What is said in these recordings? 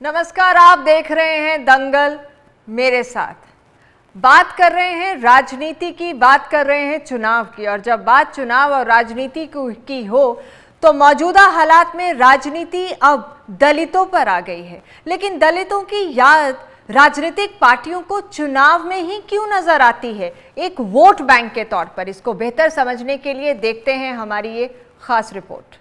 नमस्कार, आप देख रहे हैं दंगल मेरे साथ। बात कर रहे हैं राजनीति की, बात कर रहे हैं चुनाव की। और जब बात चुनाव और राजनीति की हो तो मौजूदा हालात में राजनीति अब दलितों पर आ गई है। लेकिन दलितों की याद राजनीतिक पार्टियों को चुनाव में ही क्यों नजर आती है, एक वोट बैंक के तौर पर? इसको बेहतर समझने के लिए देखते हैं हमारी ये खास रिपोर्ट।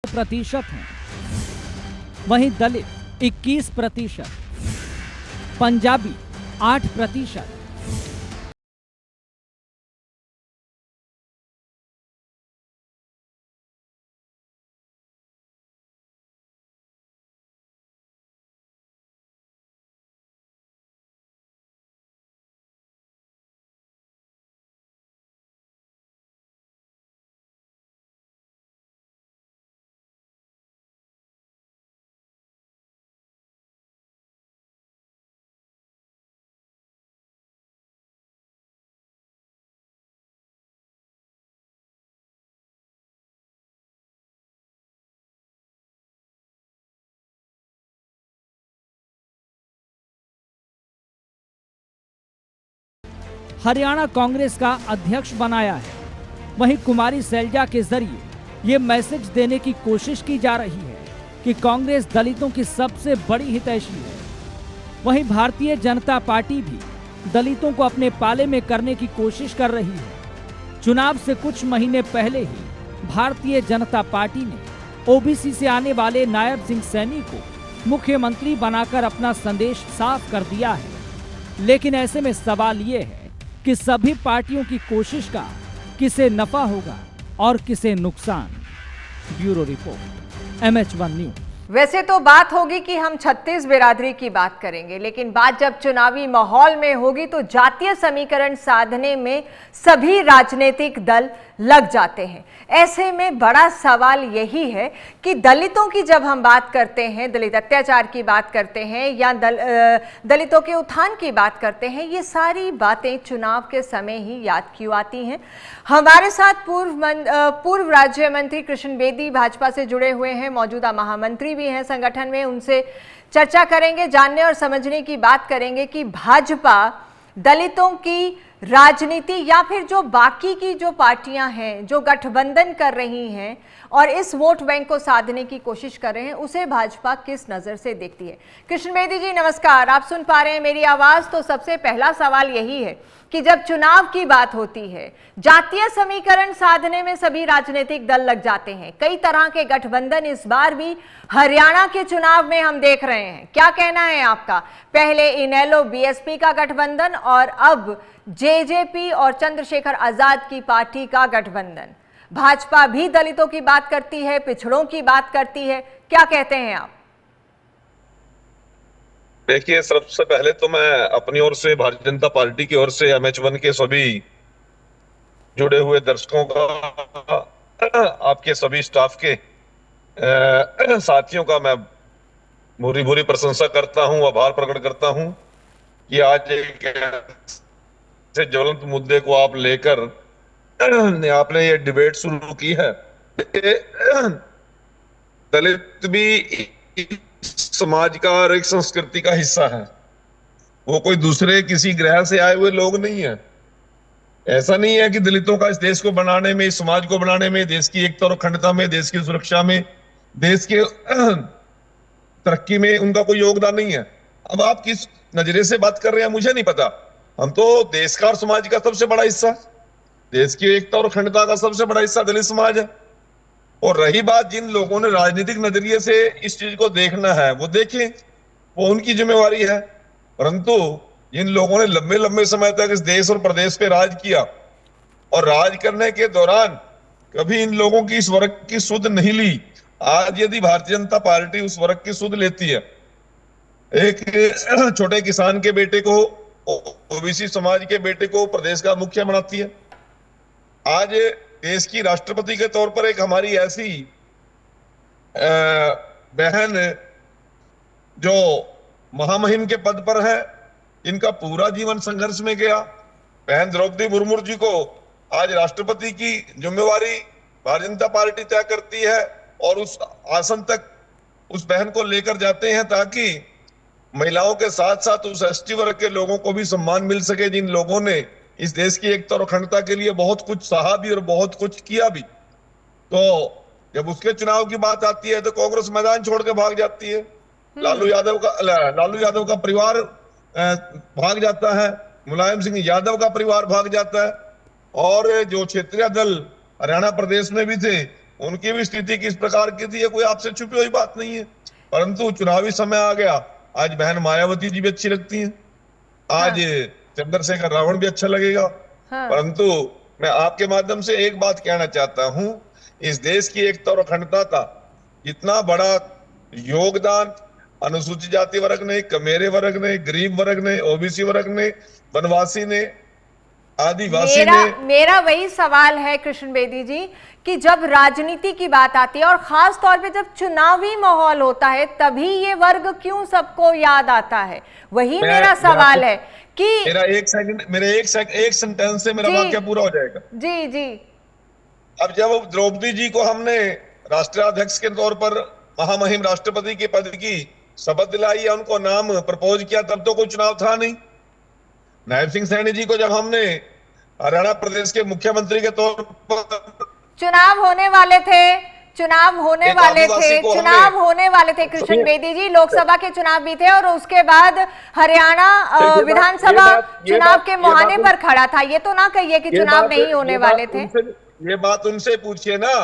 प्रतिशत हैं, वहीं दलित 21%, पंजाबी 8%, हरियाणा कांग्रेस का अध्यक्ष बनाया है। वहीं कुमारी सैलजा के जरिए ये मैसेज देने की कोशिश की जा रही है कि कांग्रेस दलितों की सबसे बड़ी हितैषी है। वहीं भारतीय जनता पार्टी भी दलितों को अपने पाले में करने की कोशिश कर रही है। चुनाव से कुछ महीने पहले ही भारतीय जनता पार्टी ने ओबीसी से आने वाले नायब सिंह सैनी को मुख्यमंत्री बनाकर अपना संदेश साफ कर दिया है। लेकिन ऐसे में सवाल ये है कि सभी पार्टियों की कोशिश का किसे नफा होगा और किसे नुकसान। Bureau report, MH1 news. वैसे तो बात होगी कि हम 36 बिरादरी की बात करेंगे, लेकिन बात जब चुनावी माहौल में होगी तो जातीय समीकरण साधने में सभी राजनीतिक दल लग जाते हैं। ऐसे में बड़ा सवाल यही है कि दलितों की जब हम बात करते हैं, दलित अत्याचार की बात करते हैं या दलितों के उत्थान की बात करते हैं, ये सारी बातें चुनाव के समय ही याद क्यों आती हैं? हमारे साथ पूर्व राज्य मंत्री कृष्ण बेदी भाजपा से जुड़े हुए हैं, मौजूदा महामंत्री भी हैं संगठन में। उनसे चर्चा करेंगे, जानने और समझने की बात करेंगे कि भाजपा दलितों की राजनीति या फिर जो बाकी की जो पार्टियां हैं जो गठबंधन कर रही हैं और इस वोट बैंक को साधने की कोशिश कर रहे हैं, उसे भाजपा किस नजर से देखती है। कृष्ण बेदी जी नमस्कार, आप सुन पा रहे हैं मेरी आवाज? तो सबसे पहला सवाल यही है कि जब चुनाव की बात होती है, जातीय समीकरण साधने में सभी राजनीतिक दल लग जाते हैं। कई तरह के गठबंधन इस बार भी हरियाणा के चुनाव में हम देख रहे हैं। क्या कहना है आपका? पहले इनेलो बीएसपी का गठबंधन और अब जेजेपी और चंद्रशेखर आजाद की पार्टी का गठबंधन। भाजपा भी दलितों की बात करती है, पिछड़ों की बात करती है। क्या कहते हैं आप? देखिए, सबसे पहले तो मैं अपनी ओर से, भारतीय जनता पार्टी की ओर से, MH1 के सभी जुड़े हुए दर्शकों का, आपके सभी स्टाफ के साथियों का मैं भूरी भूरी प्रशंसा करता हूं, आभार प्रकट करता हूं कि आज एक ऐसे ज्वलंत मुद्दे को आप लेकर आपने ये डिबेट शुरू की है। दलित भी समाज का और एक संस्कृति का हिस्सा है। वो कोई दूसरे किसी ग्रह से आए हुए लोग नहीं है। ऐसा नहीं है कि दलितों का इस देश को बनाने में, इस समाज को बनाने में, देश की एकता और अखंडता में, देश की सुरक्षा में, देश के तरक्की में उनका कोई योगदान नहीं है। अब आप किस नजरिए से बात कर रहे हैं मुझे नहीं पता। हम तो देश का और समाज का सबसे बड़ा हिस्सा, देश की एकता और अखंडता का सबसे बड़ा हिस्सा दलित समाज है। और रही बात जिन लोगों ने राजनीतिक नजरिए से इस चीज को देखना है वो देखें, वो उनकी जिम्मेवारी है। परंतु जिन लोगों ने लंबे लंबे समय तक इस देश और प्रदेश पे राज किया और राज करने के दौरान कभी इन लोगों की इस वर्ग की सुध नहीं ली, आज यदि भारतीय जनता पार्टी उस वर्ग की सुध लेती है, एक छोटे किसान के बेटे को, ओबीसी समाज के बेटे को प्रदेश का मुखिया बनाती है, आज देश की राष्ट्रपति के तौर पर एक हमारी ऐसी बहन जो महामहिम के पद पर है, इनका पूरा जीवन संघर्ष में गया, बहन द्रौपदी मुर्मू जी को आज राष्ट्रपति की जिम्मेवारी भारतीय जनता पार्टी तय करती है और उस आसन तक उस बहन को लेकर जाते हैं ताकि महिलाओं के साथ साथ उस एसटी वर्ग के लोगों को भी सम्मान मिल सके, जिन लोगों ने इस देश की एकता और अखंडता के लिए बहुत कुछ सहा भी और बहुत कुछ किया भी। तो जब उसके चुनाव की बात आती है तो कांग्रेस मैदान छोड़ के भाग जाती है, लालू यादव का परिवार भाग जाता है, मुलायम सिंह यादव का परिवार भाग जाता है, और जो क्षेत्रीय दल हरियाणा प्रदेश में भी थे उनकी भी स्थिति किस प्रकार की थी, ये कोई आपसे छुपी हुई बात नहीं है। परंतु चुनावी समय आ गया, आज बहन मायावती जी भी अच्छी लगती हैं, आज चंद्रशेखर रावण भी अच्छा लगेगा। परंतु मैं आपके माध्यम से एक बात कहना चाहता हूं, इस देश की एकता और अखंडता का इतना बड़ा योगदान अनुसूचित जाति वर्ग ने, कमेरे वर्ग ने, गरीब वर्ग ने, ओबीसी वर्ग ने, वनवासी ने, आदिवासी ने। मेरा वही सवाल है कृष्ण बेदी जी कि जब राजनीति की बात आती है और खास तौर पे जब चुनावी माहौल होता है तभी ये वर्ग क्यों सबको याद आता है, वही मेरा सवाल है कि एक सेंटेंस से मेरा वाक्य पूरा हो जाएगा। जी जी। अब जब द्रौपदी जी को हमने राष्ट्रीय अध्यक्ष के तौर पर महामहिम राष्ट्रपति के पद की शपथ दिलाई या उनको नाम प्रपोज किया, तब तो कोई चुनाव था नहीं। नायब सिंह सैनी जी को जब हमने हरियाणा प्रदेश के मुख्यमंत्री के तौर पर चुनाव होने वाले थे कृष्ण बेदी जी, लोकसभा के चुनाव भी थे और उसके बाद हरियाणा विधानसभा चुनाव के मुहाने पर खड़ा था, ये तो ना कहिए कि चुनाव नहीं होने वाले थे। ये बात उनसे पूछिए ना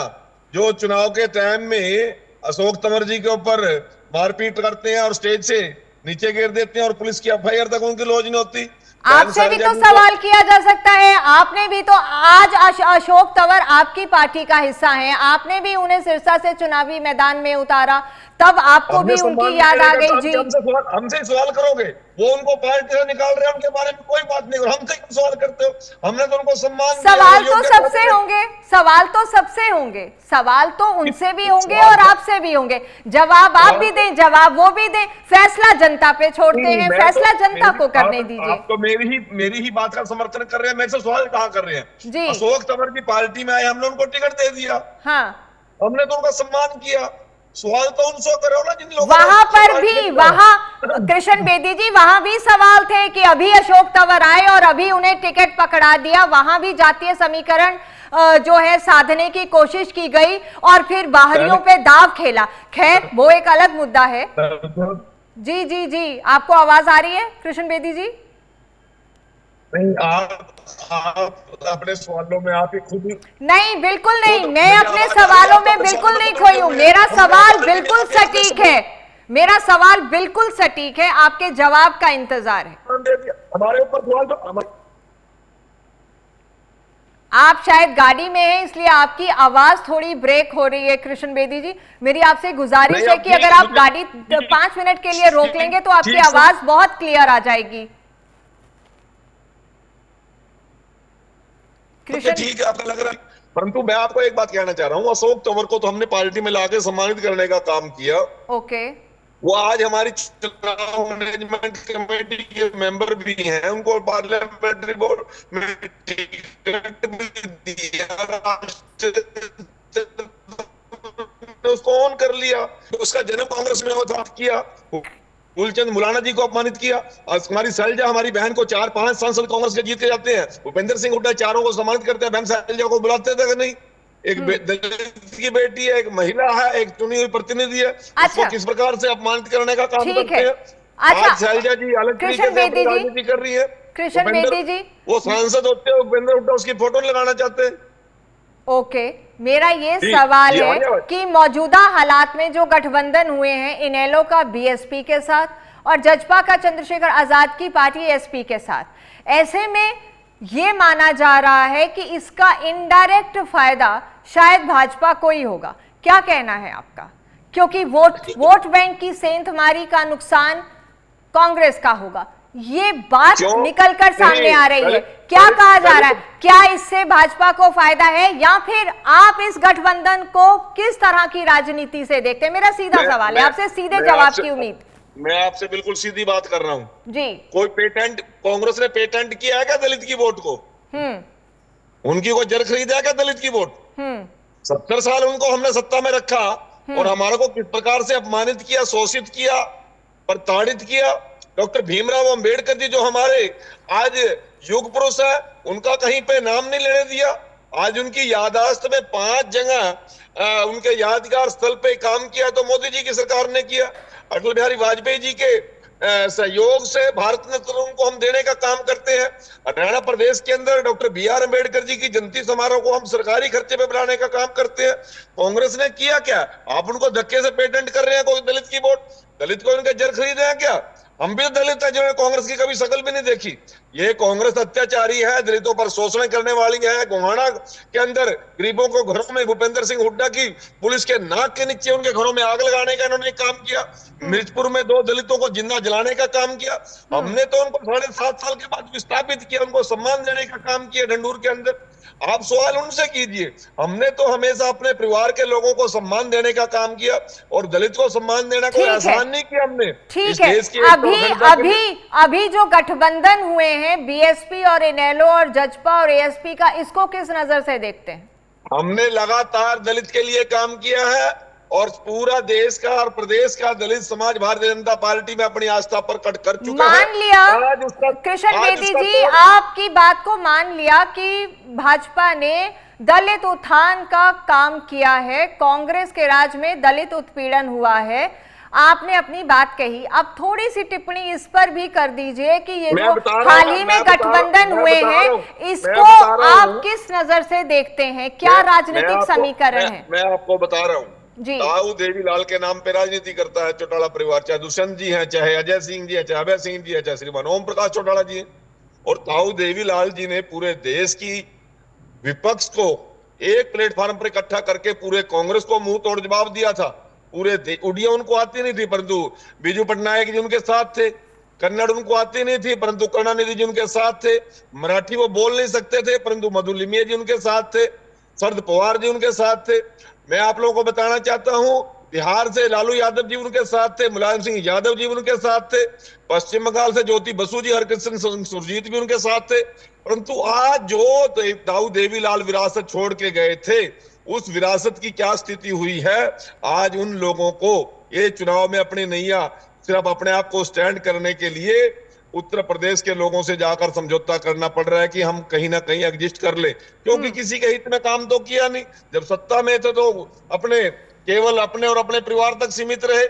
जो चुनाव के टाइम में अशोक तंवर जी के ऊपर मारपीट करते हैं और स्टेज से नीचे गिर देते हैं और पुलिस की एफआईआर तक उनकी लॉन्च नहीं होती। आपसे भी तो सवाल किया जा सकता है, आपने भी तो आज अशोक तंवर आपकी पार्टी का हिस्सा हैं, आपने भी उन्हें सिरसा से चुनावी मैदान में उतारा, तब आपको भी उनकी याद आ गई। जी हमसे सवाल करोगे, वो उनको पार्टी से निकाल रहे हैं, उनके बारे में कोई बात नहीं, हमसे क्यों सवाल करते हो? हमने तो उनको सम्मान दिया। सवाल तो सबसे होंगे, सवाल तो उनसे भी होंगे और आपसे भी होंगे, जवाब आप भी दें, जवाब वो भी दें, फैसला जनता पे छोड़ते हैं, फैसला जनता को करने दीजिए। आप तो मेरी ही बात का समर्थन कर रहे हैं, मेरे से सवाल कहाँ कर रहे हैं? जी अशोक तंवर की पार्टी में आए, हमने उनको टिकट दे दिया, हाँ हमने तो उनका सम्मान किया, सवाल तो उनसे करो ना जिन लोगों वहां पर भी, वहां कृष्ण बेदी जी वहां भी सवाल थे कि अभी अशोक तंवर आए और अभी उन्हें टिकट पकड़ा दिया, वहां भी जातीय समीकरण जो है साधने की कोशिश की गई और फिर बाहरियों पे दाव खेला। खैर वो एक अलग मुद्दा है। जी जी जी, आपको आवाज आ रही है कृष्ण बेदी जी? नहीं, आप अपने सवालों में आप ही खुद नहीं, बिल्कुल नहीं, मैं अपने सवालों में बिल्कुल नहीं खोई हूं, मेरा सवाल बिल्कुल सटीक है, मेरा सवाल बिल्कुल सटीक है, आपके जवाब का इंतजार है। हमारे ऊपर सवाल तो आप शायद गाड़ी में हैं इसलिए आपकी आवाज थोड़ी ब्रेक हो रही है कृष्ण बेदी जी, मेरी आपसे गुजारिश है कि अगर आप गाड़ी 5 मिनट के लिए रोक लेंगे तो आपकी आवाज बहुत क्लियर आ जाएगी। ठीक है, आपको लग रहा है, परंतु मैं आपको एक बात कहना चाह रहा हूँ, अशोक तंवर को तो हमने पार्टी में लाके सम्मानित करने का काम किया। ओके। वो आज हमारी चुनाव मैनेजमेंट कमेटी के मेंबर भी हैं, उनको पार्लियामेंट्री बोर्ड में टिकट भी दिया, उसको ऑन कर लिया, उसका जन्म कांग्रेस में होता किया, फूलचंद मुलाना जी को अपमानित किया, हमारी शैलजा हमारी बहन को 4-5 सांसद कांग्रेस के जीत के जाते हैं, भूपेंद्र सिंह हुड्डा चारों को सम्मानित करते हैं, बहन शैलजा को बुलाते थे नहीं, एक दलित की बेटी है, एक महिला है, एक चुनी हुई प्रतिनिधि है, उसको किस प्रकार से अपमानित करने का काम करते हैं। अच्छा, आज शैलजा जी अलग कृष्ण तरीके से अपनी बेदी जी, राजनीति कर रही है। कृष्ण बेदी जी, वो सांसद होते हैं, उपेंद्र हुड्डा उसकी फोटो लगाना चाहते हैं। ओके, मेरा ये जी, सवाल जी, है आगे आवाज। कि मौजूदा हालात में जो गठबंधन हुए हैं इनेलो का बीएसपी के साथ और जजपा का चंद्रशेखर आजाद की पार्टी एसपी के साथ, ऐसे में ये माना जा रहा है कि इसका इनडायरेक्ट फायदा शायद भाजपा को ही होगा। क्या कहना है आपका? क्योंकि वोट बैंक की सेंधमारी का नुकसान कांग्रेस का होगा, ये बात निकलकर सामने आ रही है। क्या कहा जा रहा है? क्या इससे भाजपा को फायदा है या फिर आप इस गठबंधन को किस तरह की राजनीति से देखते हैं? मेरा सीधा सवाल है, आपसे सीधे जवाब की उम्मीद। मैं आपसे बिल्कुल सीधी बात कर रहा हूं जी। कोई पेटेंट कांग्रेस ने पेटेंट किया है क्या दलित की वोट को? उनकी कोई जर खरीदा है क्या दलित की वोट? 70 साल उनको हमने सत्ता में रखा और हमारे को किस प्रकार से अपमानित किया, शोषित किया, प्रताड़ित किया। डॉक्टर भीमराव अंबेडकर जी जो हमारे आज युग पुरुष है, उनका कहीं पे नाम नहीं लेने दिया। आज उनकी याददाश्त में 5 जगह उनके यादगार स्थल पे काम किया तो मोदी जी की सरकार ने किया। अटल बिहारी वाजपेयी जी के सहयोग से भारत रत्न उनको हम देने का काम करते हैं। हरियाणा प्रदेश के अंदर डॉक्टर बी.आर. अम्बेडकर जी की जयंती समारोह को हम सरकारी खर्चे पे बनाने का काम करते हैं। कांग्रेस ने किया क्या? आप उनको धक्के से पेटेंट कर रहे हैं कोई दलित की वोट, दलित को उनके जर खरीदे हैं क्या? हम भी दलित है जिन्होंने कांग्रेस की कभी शकल भी नहीं देखी। ये कांग्रेस अत्याचारी है, दलितों पर शोषण करने वाली है। गोहाना के अंदर गरीबों को घरों में भूपेंद्र सिंह हुड्डा की पुलिस के नाक के नीचे उनके घरों में आग लगाने का इन्होंने काम किया। मिर्चपुर में 2 दलितों को जिंदा जलाने का काम किया। हमने तो उनको 7.5 साल के बाद विस्थापित किया, उनको सम्मान देने का काम किया ढंडूर के अंदर। आप सवाल उनसे कीजिए। हमने तो हमेशा अपने परिवार के लोगों को सम्मान देने का काम किया और दलित को सम्मान देना कोई आसान नहीं किया हमने। ठीक है, अभी जो गठबंधन हुए हैं बीएसपी और इनेलो और जजपा और एएसपी का, इसको किस नजर से देखते हैं? हमने लगातार दलित के लिए काम किया है और पूरा देश का और प्रदेश का दलित समाज भारतीय जनता पार्टी में अपनी आस्था प्रकट कर चुका है। मान लिया कृष्ण बेदी जी, आपकी बात को मान लिया कि भाजपा ने दलित उत्थान का काम किया है, कांग्रेस के राज में दलित उत्पीड़न हुआ है, आपने अपनी बात कही। अब थोड़ी सी टिप्पणी इस पर भी कर दीजिए कि ये जो हाल ही में गठबंधन हुए हैं, इसको आप किस नजर से देखते हैं? क्या राजनीतिक समीकरण है? मैं आपको बता रहा हूँ। ताऊ देवीलाल के नाम पे राजनीति करता है चौटाला परिवार, चाहे दुष्यंत जी हैं, चाहे अजय सिंह जी हैं, चाहे अभय सिंह जी हैं, चाहे श्रीमान ओम प्रकाश चौटाला जी हैं। और ताऊ देवीलाल जी ने पूरे देश की विपक्ष को एक प्लेटफॉर्म पर इकट्ठा करके पूरे कांग्रेस को मुंह तोड़ जवाब दिया था। पूरे उड़िया उनको आती नहीं थी परंतु बीजू पटनायक जी उनके साथ थे, कन्नड़ उनको आती नहीं थी परंतु करुणानिधि जी उनके साथ थे, मराठी वो बोल नहीं सकते थे परंतु मधुलिमिया जी उनके साथ थे, शरद पवार जी उनके साथ थे। मैं आप लोगों को बताना चाहता हूं, बिहार से लालू यादव जी उनके साथ थे, मुलायम सिंह यादव जी उनके साथ थे, पश्चिम बंगाल से ज्योति बसु जी, हरकृष्ण सुरजीत भी उनके साथ थे। परंतु आज जो ताऊ देवीलाल विरासत छोड़ के गए थे, उस विरासत की क्या स्थिति हुई है? आज उन लोगों को ये चुनाव में अपनी नैया सिर्फ अपने आप को स्टैंड करने के लिए उत्तर प्रदेश के लोगों से जाकर समझौता करना पड़ रहा है कि हम कहीं ना कहीं एग्जिस्ट कर ले, क्योंकि किसी के हित में काम तो किया नहीं। जब सत्ता में थे तो अपने केवल अपने और अपने परिवार तक सीमित रहे,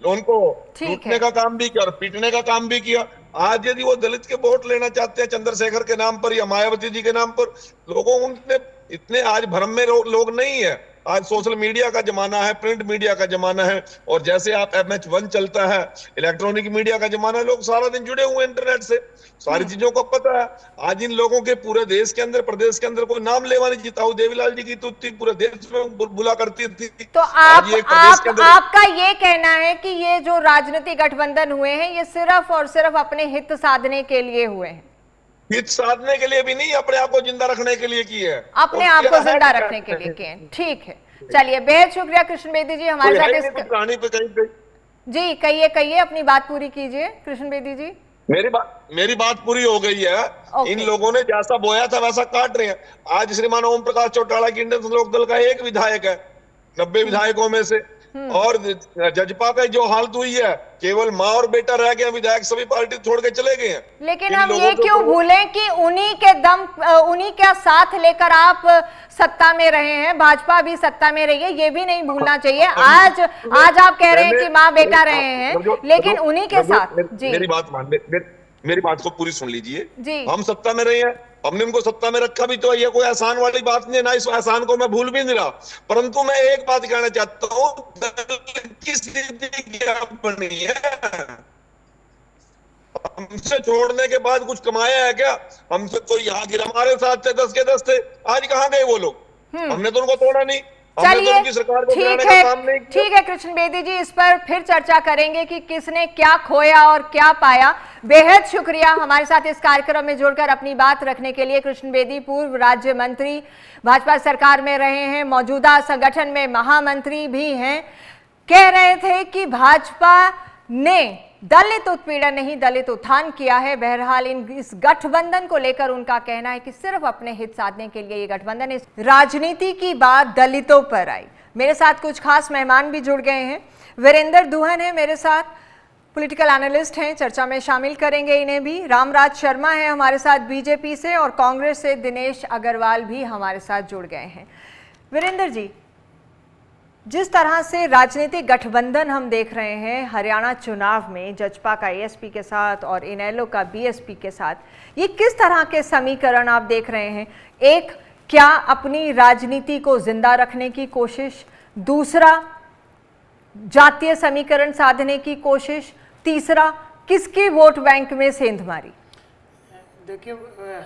उनको लूटने का काम भी किया और पीटने का काम भी किया। आज यदि वो दलित के वोट लेना चाहते हैं चंद्रशेखर के नाम पर या मायावती जी के नाम पर, लोगों उनके इतने आज भ्रम में लोग नहीं है। आज सोशल मीडिया का जमाना है, प्रिंट मीडिया का जमाना है, और जैसे आप MH1 चलता है, इलेक्ट्रॉनिक मीडिया का जमाना है, लोग सारा दिन जुड़े हुए इंटरनेट से, सारी चीजों को पता है। आज इन लोगों के पूरे देश के अंदर, प्रदेश के अंदर कोई नाम लेवा नहीं जीता। देवीलाल जी की तुत्ती पूरे देश में बुला करती थी। तो आपका ये कहना है कि ये जो राजनीतिक गठबंधन हुए हैं ये सिर्फ और सिर्फ अपने हित साधने के लिए हुए हैं? हित साधने के लिए भी नहीं, अपने आप को जिंदा रखने के लिए की है, अपने आप को जिंदा रखने के लिए किए। ठीक है, चलिए, बेहद शुक्रिया कृष्ण बेदी जी हमारे साथ इस कहानी पे कहीं जी कहिए अपनी बात पूरी कीजिए कृष्ण बेदी जी। मेरी बात पूरी हो गई है। इन लोगों ने जैसा बोया था वैसा काट रहे हैं। आज श्रीमान ओम प्रकाश चौटाला की इंडियन लोकदल का एक विधायक है 90 विधायकों में से, और जजपा का जो हालत हुई है, केवल माँ और बेटा रह गए, विधायक सभी पार्टी छोड़ के चले गए हैं। लेकिन हम ये क्यों भूलें कि उन्हीं का साथ लेकर आप सत्ता में रहे हैं, भाजपा भी सत्ता में रही है, ये भी नहीं भूलना चाहिए। आज आप कह रहे हैं कि माँ बेटा रहे हैं, लेकिन उन्हीं के साथ। जी, मेरी बात को पूरी सुन लीजिए। हम सत्ता में रहे हैं, हमने उनको सत्ता में रखा भी, तो ये कोई आसान वाली बात नहीं है ना, इस आसान को मैं भूल भी नहीं रहा। परंतु मैं एक बात कहना चाहता हूं, की स्थिति क्या बनी है? हमसे छोड़ने के बाद कुछ कमाया है क्या? हमसे तो यहाँ गिरा, हमारे साथ थे 10 के 10 थे, आज कहाँ गए वो लोग? हमने तो उनको तोड़ा नहीं। चलिए, ठीक है कृष्ण बेदी जी, इस पर फिर चर्चा करेंगे कि किसने क्या खोया और क्या पाया। बेहद शुक्रिया हमारे साथ इस कार्यक्रम में जुड़कर अपनी बात रखने के लिए। कृष्ण बेदी पूर्व राज्य मंत्री, भाजपा सरकार में रहे हैं, मौजूदा संगठन में महामंत्री भी हैं। कह रहे थे कि भाजपा ने दलित उत्पीड़न नहीं दलित उत्थान किया है। बहरहाल इस गठबंधन को लेकर उनका कहना है कि सिर्फ अपने हित साधने के लिए ये गठबंधन है। राजनीति की बात दलितों पर आई। मेरे साथ कुछ खास मेहमान भी जुड़ गए हैं। वीरेंद्र दुहन है मेरे साथ, पॉलिटिकल एनालिस्ट हैं, चर्चा में शामिल करेंगे इन्हें भी। रामराज शर्मा है हमारे साथ बीजेपी से, और कांग्रेस से दिनेश अग्रवाल भी हमारे साथ जुड़ गए हैं। वीरेंद्र जी, जिस तरह से राजनीतिक गठबंधन हम देख रहे हैं हरियाणा चुनाव में, जजपा का एएसपी के साथ और इनेलो का बीएसपी के साथ, ये किस तरह के समीकरण आप देख रहे हैं? एक, क्या अपनी राजनीति को जिंदा रखने की कोशिश, दूसरा जातीय समीकरण साधने की कोशिश, तीसरा किसके वोट बैंक में सेंधमारी? देखिए,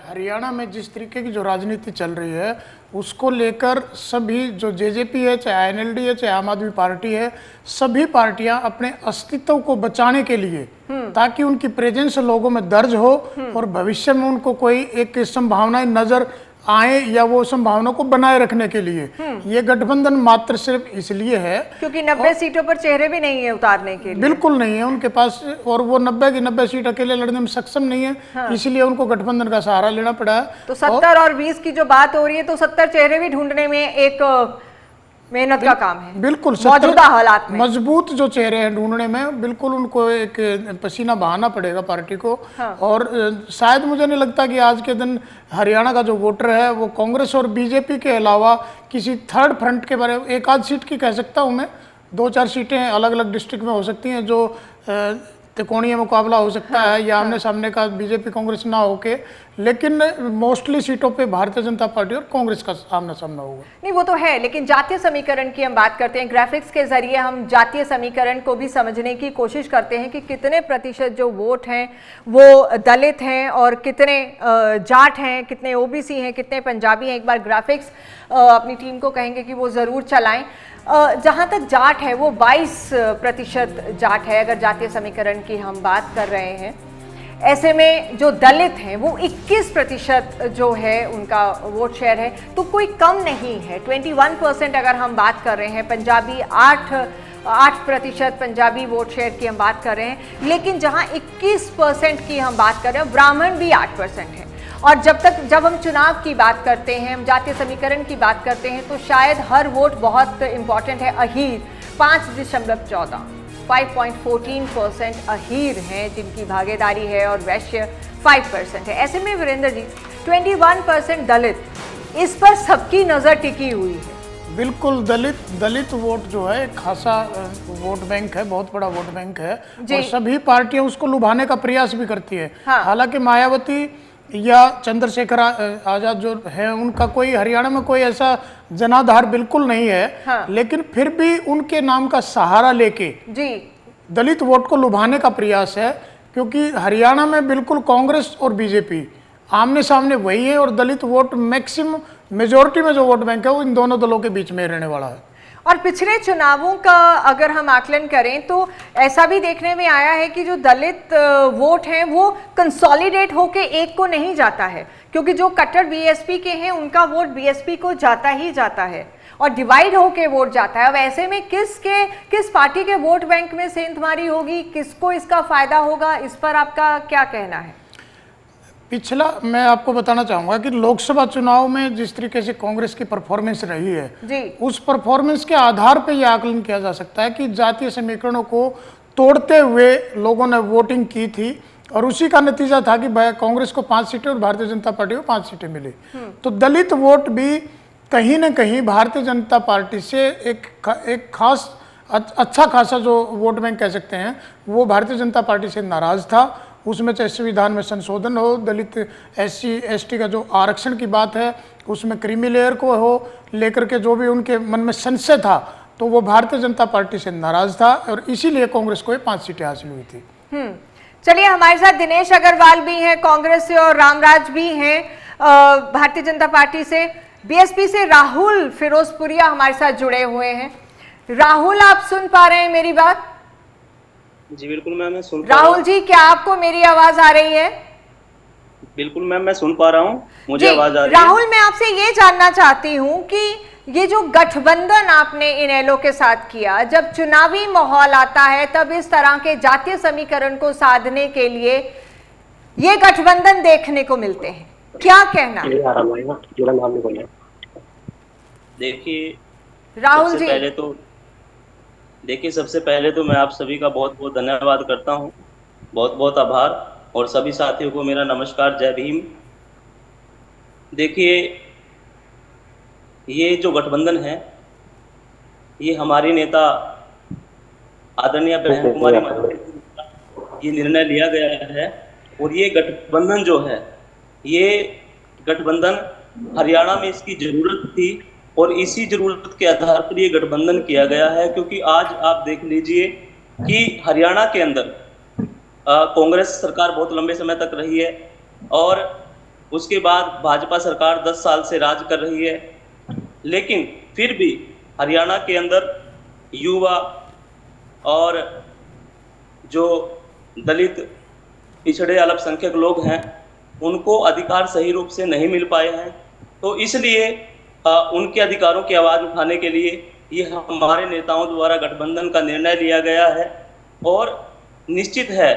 हरियाणा में जिस तरीके की जो राजनीति चल रही है उसको लेकर सभी, जो जेजेपी है, चाहे आईएनएलडी है, चाहे आम आदमी पार्टी है, सभी पार्टियां अपने अस्तित्व को बचाने के लिए, ताकि उनकी प्रेजेंस लोगों में दर्ज हो और भविष्य में उनको कोई एक संभावनाएं नजर आए या वो संभावना को बनाए रखने के लिए ये गठबंधन मात्र सिर्फ इसलिए है क्योंकि 90 सीटों पर चेहरे भी नहीं है उतारने के लिए। बिल्कुल नहीं है उनके पास, और वो 90 की 90 सीट अकेले लड़ने में सक्षम नहीं है। हाँ। इसलिए उनको गठबंधन का सहारा लेना पड़ा है। तो 70 और 20 की जो बात हो रही है, तो 70 चेहरे भी ढूंढने में एक मेहनत का काम है। बिल्कुल, मौजूदा हालात में मजबूत जो चेहरे हैं ढूंढने में, बिल्कुल उनको एक पसीना बहाना पड़ेगा पार्टी को। हाँ। और शायद मुझे नहीं लगता कि आज के दिन हरियाणा का जो वोटर है वो कांग्रेस और बीजेपी के अलावा किसी थर्ड फ्रंट के बारे में, एक आध सीट की कह सकता हूँ मैं, 2-4 सीटें अलग अलग डिस्ट्रिक्ट में हो सकती हैं जो त्रिकोणीय मुकाबला हो सकता है, या आमने सामने का बीजेपी कांग्रेस ना होके, लेकिन मोस्टली सीटों पे भारतीय जनता पार्टी और कांग्रेस का आमना सामना होगा। नहीं, वो तो है, लेकिन जातीय समीकरण की हम बात करते हैं। ग्राफिक्स के जरिए हम जातीय समीकरण को भी समझने की कोशिश करते हैं कि कितने प्रतिशत जो वोट हैं वो दलित हैं और कितने जाट हैं, कितने ओबीसी हैं, कितने पंजाबी हैं। एक बार ग्राफिक्स अपनी टीम को कहेंगे कि वो ज़रूर चलाएं। जहाँ तक जाट है वो 22% जाट है, अगर जातीय समीकरण की हम बात कर रहे हैं। ऐसे में जो दलित हैं वो 21% जो है उनका वोट शेयर है, तो कोई कम नहीं है। 21% अगर हम बात कर रहे हैं, पंजाबी 8% पंजाबी वोट शेयर की हम बात कर रहे हैं। लेकिन जहां 21% की हम बात कर रहे हैं, ब्राह्मण भी 8% है। और जब हम चुनाव की बात करते हैं, हम जातीय समीकरण की बात करते हैं, तो शायद हर वोट बहुत इंपॉर्टेंट है। अहीर 5.14 5.14% अहीर हैं जिनकी भागीदारी है, और वैश्य 5% है। ऐसे में वीरेंद्र जी 21% दलित, इस पर सबकी नजर टिकी हुई है। बिल्कुल, दलित वोट जो है एक खासा वोट बैंक है, बहुत बड़ा वोट बैंक है, और सभी पार्टियां उसको लुभाने का प्रयास भी करती है। हाँ। हालांकि मायावती या चंद्रशेखर आजाद जो है उनका कोई हरियाणा में कोई ऐसा जनाधार बिल्कुल नहीं है। हाँ। लेकिन फिर भी उनके नाम का सहारा लेके दलित वोट को लुभाने का प्रयास है, क्योंकि हरियाणा में बिल्कुल कांग्रेस और बीजेपी आमने सामने वही है, और दलित वोट मैक्सिमम मेजोरिटी में जो वोट बैंक है वो इन दोनों दलों के बीच में रहने वाला है। और पिछले चुनावों का अगर हम आकलन करें तो ऐसा भी देखने में आया है कि जो दलित वोट हैं वो कंसोलिडेट होके एक को नहीं जाता है, क्योंकि जो कट्टर बीएसपी के हैं उनका वोट बीएसपी को जाता ही जाता है और डिवाइड होके वोट जाता है। अब ऐसे में किस पार्टी के वोट बैंक में सेंधमारी होगी, किसको इसका फायदा होगा, इस पर आपका क्या कहना है? पिछला मैं आपको बताना चाहूंगा कि लोकसभा चुनाव में जिस तरीके से कांग्रेस की परफॉर्मेंस रही है जी। उस परफॉर्मेंस के आधार पर यह आकलन किया जा सकता है कि जातीय समीकरणों को तोड़ते हुए लोगों ने वोटिंग की थी और उसी का नतीजा था कि कांग्रेस को 5 सीटें और भारतीय जनता पार्टी को 5 सीटें मिली। तो दलित वोट भी कहीं ना कहीं भारतीय जनता पार्टी से एक खास अच्छा खासा जो वोट बैंक कह सकते हैं वो भारतीय जनता पार्टी से नाराज था। उसमें चाहे संविधान में संशोधन हो, दलित SC ST का जो आरक्षण की बात है उसमें क्रीमी लेयर को हो लेकर के जो भी उनके मन में संशय था तो वो भारतीय जनता पार्टी से नाराज था और इसीलिए कांग्रेस को 5 सीटें हासिल हुई थी। चलिए, हमारे साथ दिनेश अग्रवाल भी हैं कांग्रेस से और रामराज भी हैं भारतीय जनता पार्टी से। BSP से राहुल फिरोजपुरिया हमारे साथ जुड़े हुए हैं। राहुल, आप सुन पा रहे हैं मेरी बात? जी बिल्कुल मैम, मैं सुन पा रहा हूं। राहुल जी, क्या आपको मेरी आवाज आ रही है? बिल्कुल मैम, मैं सुन पा रहा हूं, मुझे आवाज आ रही है। राहुल, मैं आपसे ये जानना चाहती हूं कि ये जो गठबंधन आपने इनेलो के साथ किया, जब चुनावी माहौल आता है तब इस तरह के जातीय समीकरण को साधने के लिए ये गठबंधन देखने को मिलते हैं, क्या कहना है? देखिए राहुल जी, देखिए सबसे पहले तो मैं आप सभी का बहुत बहुत धन्यवाद करता हूं, बहुत बहुत आभार, और सभी साथियों को मेरा नमस्कार, जय भीम। देखिए ये जो गठबंधन है ये हमारी नेता आदरणीय बहन कुमारी मायावती ये निर्णय लिया गया है और ये गठबंधन जो है ये गठबंधन हरियाणा में इसकी जरूरत थी और इसी जरूरत के आधार पर ये गठबंधन किया गया है, क्योंकि आज आप देख लीजिए कि हरियाणा के अंदर कांग्रेस सरकार बहुत लंबे समय तक रही है और उसके बाद भाजपा सरकार 10 साल से राज कर रही है, लेकिन फिर भी हरियाणा के अंदर युवा और जो दलित पिछड़े अल्पसंख्यक लोग हैं उनको अधिकार सही रूप से नहीं मिल पाए हैं। तो इसलिए उनके अधिकारों की आवाज़ उठाने के लिए ये हमारे नेताओं द्वारा गठबंधन का निर्णय लिया गया है और निश्चित है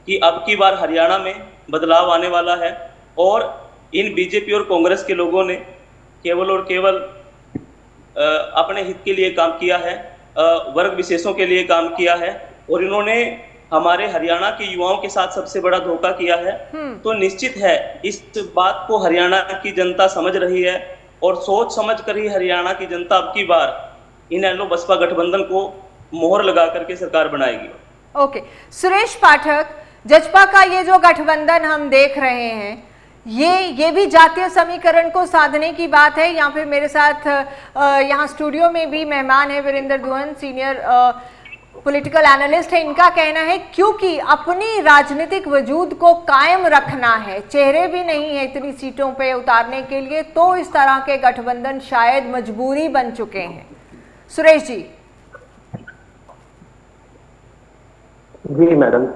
कि अब की बार हरियाणा में बदलाव आने वाला है और इन बीजेपी और कांग्रेस के लोगों ने केवल और केवल अपने हित के लिए काम किया है, वर्ग विशेषों के लिए काम किया है और इन्होंने हमारे हरियाणा के युवाओं के साथ सबसे बड़ा धोखा किया है। तो निश्चित है इस बात को हरियाणा की जनता समझ रही है और सोच समझ कर ही हरियाणा की जनता अब की बार इनेलो बसपा गठबंधन को मोहर लगा करके सरकार बनाएगी। ओके, सुरेश पाठक, जजपा का ये जो गठबंधन हम देख रहे हैं ये भी जातीय समीकरण को साधने की बात है। यहाँ पे मेरे साथ यहाँ स्टूडियो में भी मेहमान है Virender Duhan, senior political analyst है। इनका कहना है क्योंकि अपनी राजनीतिक वजूद को कायम रखना है, चेहरे भी नहीं है इतनी सीटों पे उतारने के लिए, तो इस तरह के गठबंधन शायद मजबूरी बन चुके हैं। सुरेश जी। जी मैडम,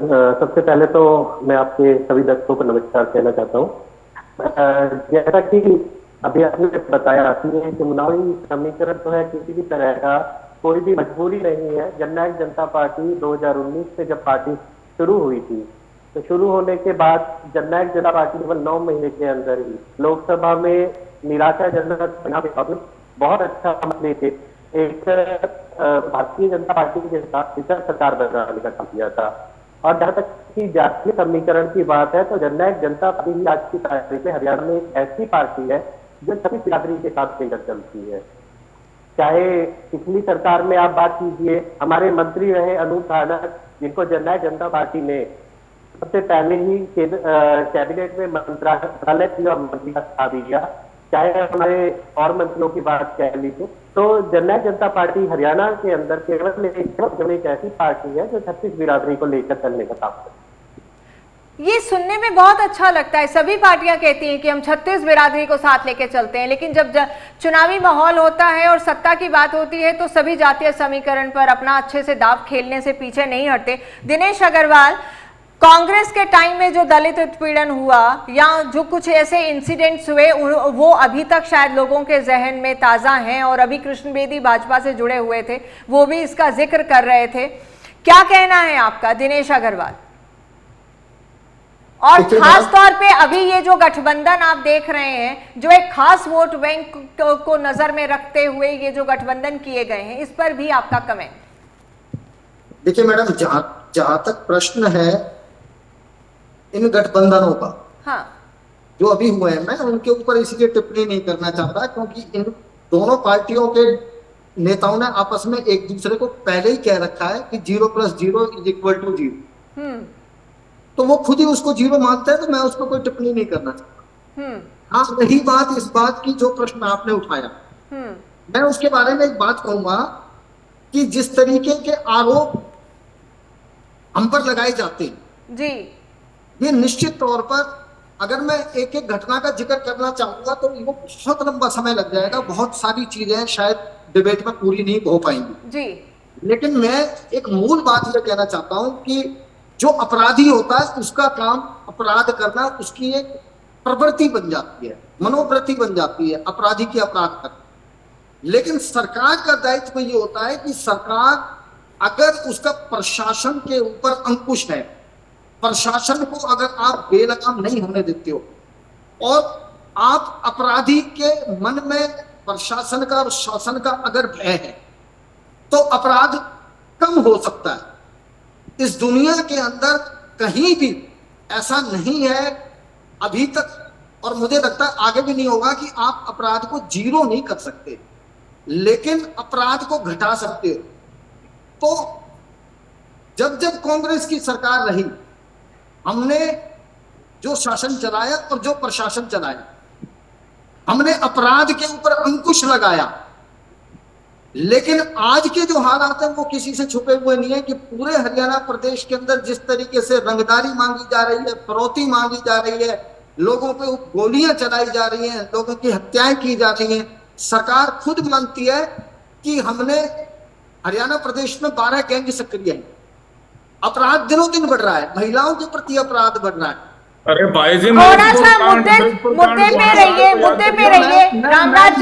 सबसे पहले तो मैं आपके सभी दर्शकों को नमस्कार कहना चाहता हूँ। जैसा कि अभी आपने बताया कि चुनावी समीकरण तो है, किसी भी तरह का कोई भी मजबूरी नहीं है। जननायक जनता पार्टी 2019 से जब पार्टी शुरू हुई थी तो शुरू होने के बाद जननायक जनता पार्टी केवल 9 महीने के अंदर ही लोकसभा में निराशाजनक बहुत अच्छा मत थे, एक भारतीय जनता पार्टी के साथ सरकार बनाने का काम किया था। और जहां तक की जातीय समीकरण की बात है तो जननायक जनता पार्टी आज की तारीख में हरियाणा में एक ऐसी पार्टी है जो सभी बिरादरी के साथ लेकर चलती है। चाहे पिछली सरकार में आप बात कीजिए, हमारे मंत्री रहे अनूप धानक, जिनको जननायक जनता पार्टी ने सबसे पहले ही कैबिनेट में मंत्रालय की और मंत्री का स्थान दिया। चाहे हमारे और मंत्रियों की बात कह लीजिए तो जननायक जनता पार्टी हरियाणा के अंदर केवल एक ऐसी पार्टी है जो 36 बिरादरी को लेकर चलने का काम करती है। ये सुनने में बहुत अच्छा लगता है, सभी पार्टियां कहती हैं कि हम 36 बिरादरी को साथ लेके चलते हैं, लेकिन जब चुनावी माहौल होता है और सत्ता की बात होती है तो सभी जातीय समीकरण पर अपना अच्छे से दाव खेलने से पीछे नहीं हटते। दिनेश अग्रवाल, कांग्रेस के टाइम में जो दलित उत्पीड़न हुआ या जो कुछ ऐसे इंसिडेंट्स हुए वो अभी तक शायद लोगों के जहन में ताज़ा हैं और अभी कृष्ण बेदी भाजपा से जुड़े हुए थे, वो भी इसका जिक्र कर रहे थे। क्या कहना है आपका दिनेश अग्रवाल? और खास तौर पे अभी ये जो गठबंधन आप देख रहे हैं, जो एक खास वोट बैंक को नजर में रखते हुए ये जो गठबंधन किए गए हैं, इस पर भी आपका कमेंट। देखिए मैडम, जहां तक प्रश्न है इन गठबंधनों का, हाँ, जो अभी हुए हैं, मैं उनके ऊपर इसलिए टिप्पणी नहीं करना चाहता क्योंकि इन दोनों पार्टियों के नेताओं ने आपस में एक दूसरे को पहले ही कह रखा है कि 0 + 0 = 0। तो वो खुद ही उसको 0 मानते हैं, तो मैं उसको कोई टिप्पणी नहीं करना चाहता। हाँ, रही बात इस बात की जो प्रश्न आपने उठाया, मैं उसके बारे में एक बात कहूंगा कि जिस तरीके के आरोप हम पर लगाए जाते हैं जी, ये निश्चित तौर पर अगर मैं एक एक घटना का जिक्र करना चाहूंगा तो वो बहुत लंबा समय लग जाएगा, बहुत सारी चीजें शायद डिबेट में पूरी नहीं हो पाएंगी जी। लेकिन मैं एक मूल बात यह कहना चाहता हूं कि जो अपराधी होता है उसका काम अपराध करना, उसकी एक प्रवृत्ति बन जाती है, मनोवृत्ति बन जाती है अपराधी की अपराध करना। लेकिन सरकार का दायित्व ये होता है कि सरकार अगर उसका प्रशासन के ऊपर अंकुश है, प्रशासन को अगर आप बेलगाम नहीं होने देते हो और आप अपराधी के मन में प्रशासन का और शासन का अगर भय है तो अपराध कम हो सकता है। इस दुनिया के अंदर कहीं भी ऐसा नहीं है अभी तक, और मुझे लगता है आगे भी नहीं होगा, कि आप अपराध को 0 नहीं कर सकते, लेकिन अपराध को घटा सकते हो। तो जब जब कांग्रेस की सरकार रही, हमने जो शासन चलाया और जो प्रशासन चलाया, हमने अपराध के ऊपर अंकुश लगाया। लेकिन आज के जो हालात हैं वो किसी से छुपे हुए नहीं है कि पूरे हरियाणा प्रदेश के अंदर जिस तरीके से रंगदारी मांगी जा रही है, फिरौती मांगी जा रही है, लोगों पे गोलियां चलाई जा रही हैं, लोगों की हत्याएं की जा रही हैं, सरकार खुद मानती है कि हमने हरियाणा प्रदेश में 12 गैंग सक्रिय है, अपराध दिनों दिन बढ़ रहा है, महिलाओं के प्रति अपराध बढ़ रहा है। अरे भाई जी, थोड़ा सा मुद्दे पे रहिए, रामराज